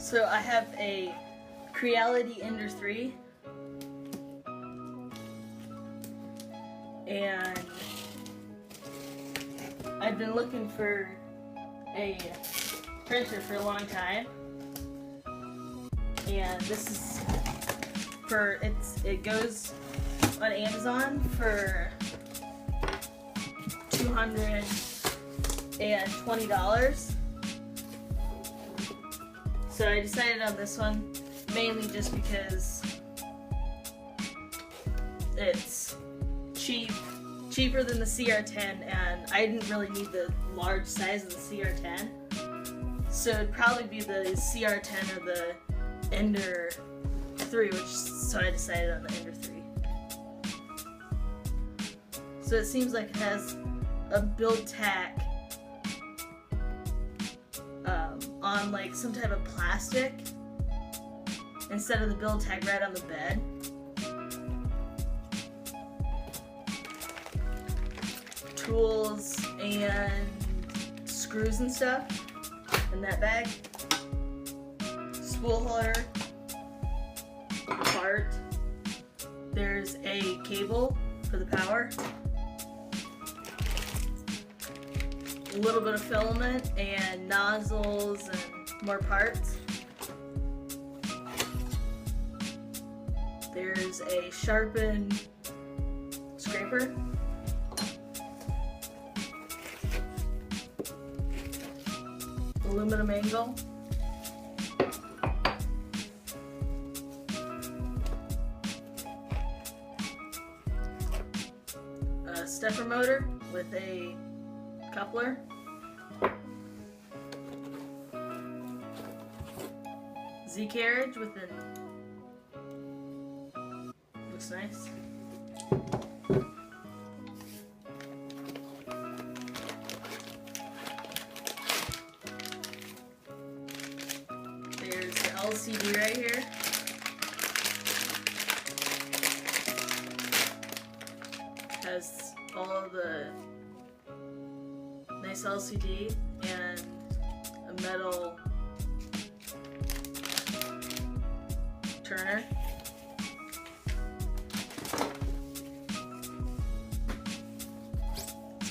So I have a Creality Ender 3, and I've been looking for a printer for a long time, and this is for it goes on Amazon for $220. So I decided on this one mainly just because it's cheaper than the CR10, and I didn't really need the large size of the CR10. So it'd probably be the CR10 or the Ender 3, so I decided on the Ender 3. So it seems like it has a build tack on like some type of plastic instead of the build tack right on the bed. Tools and screws and stuff in that bag. Spool holder, part. There's a cable for the power. A little bit of filament and nozzles and more parts. There's a sharpened scraper. Aluminum angle. A stepper motor with a coupler. Z carriage with an looks nice. There's the LCD right here. Has all of the nice LCD and a metal turner.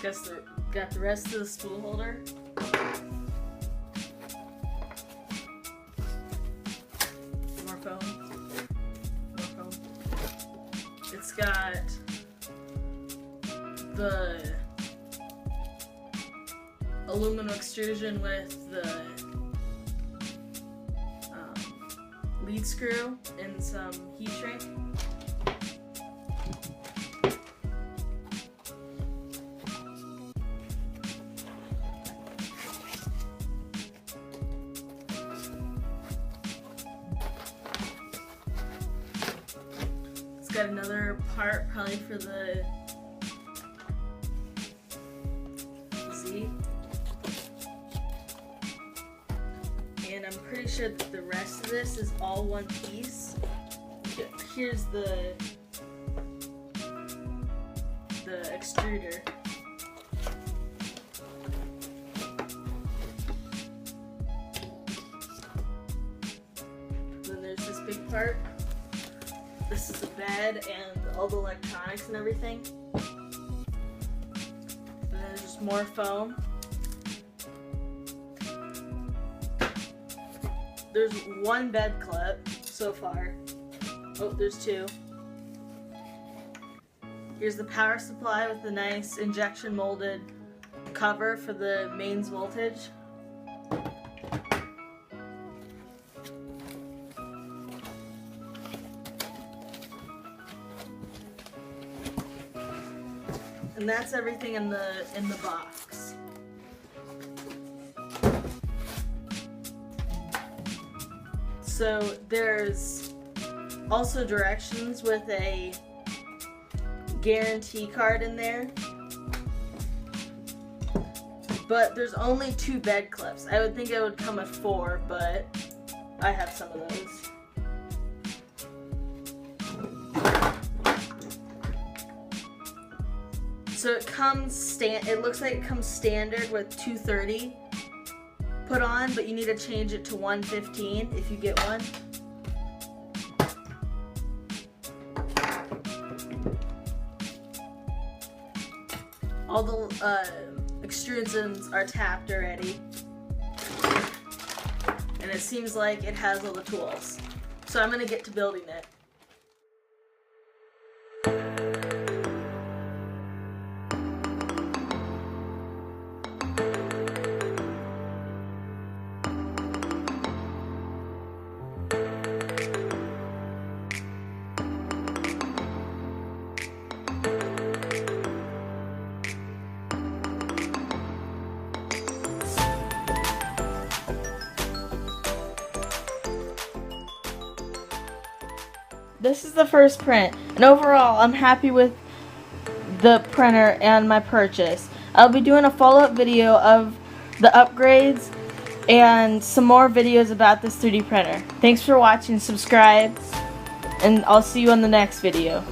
It's got the rest of the spool holder. More foam. It's got the aluminum extrusion with the lead screw and some heat shrink. It's got another part probably for the Z. And I'm pretty sure that the rest of this is all one piece. Here's the extruder. Then there's this big part. This is the bed and all the electronics and everything. And then there's just more foam. There's one bed clip so far. Oh, there's two. Here's the power supply with the nice injection molded cover for the mains voltage. And that's everything in the box. So there's also directions with a guarantee card in there. But there's only 2 bed clips. I would think it would come with 4, but I have some of those. So it looks like it comes standard with 230 put on, but you need to change it to 115 if you get one. All the extrusions are tapped already, and it seems like it has all the tools. So I'm going to get to building it. This is the first print, and overall I'm happy with the printer and my purchase. I'll be doing a follow-up video of the upgrades and some more videos about this 3D printer. Thanks for watching, subscribe, and I'll see you on the next video.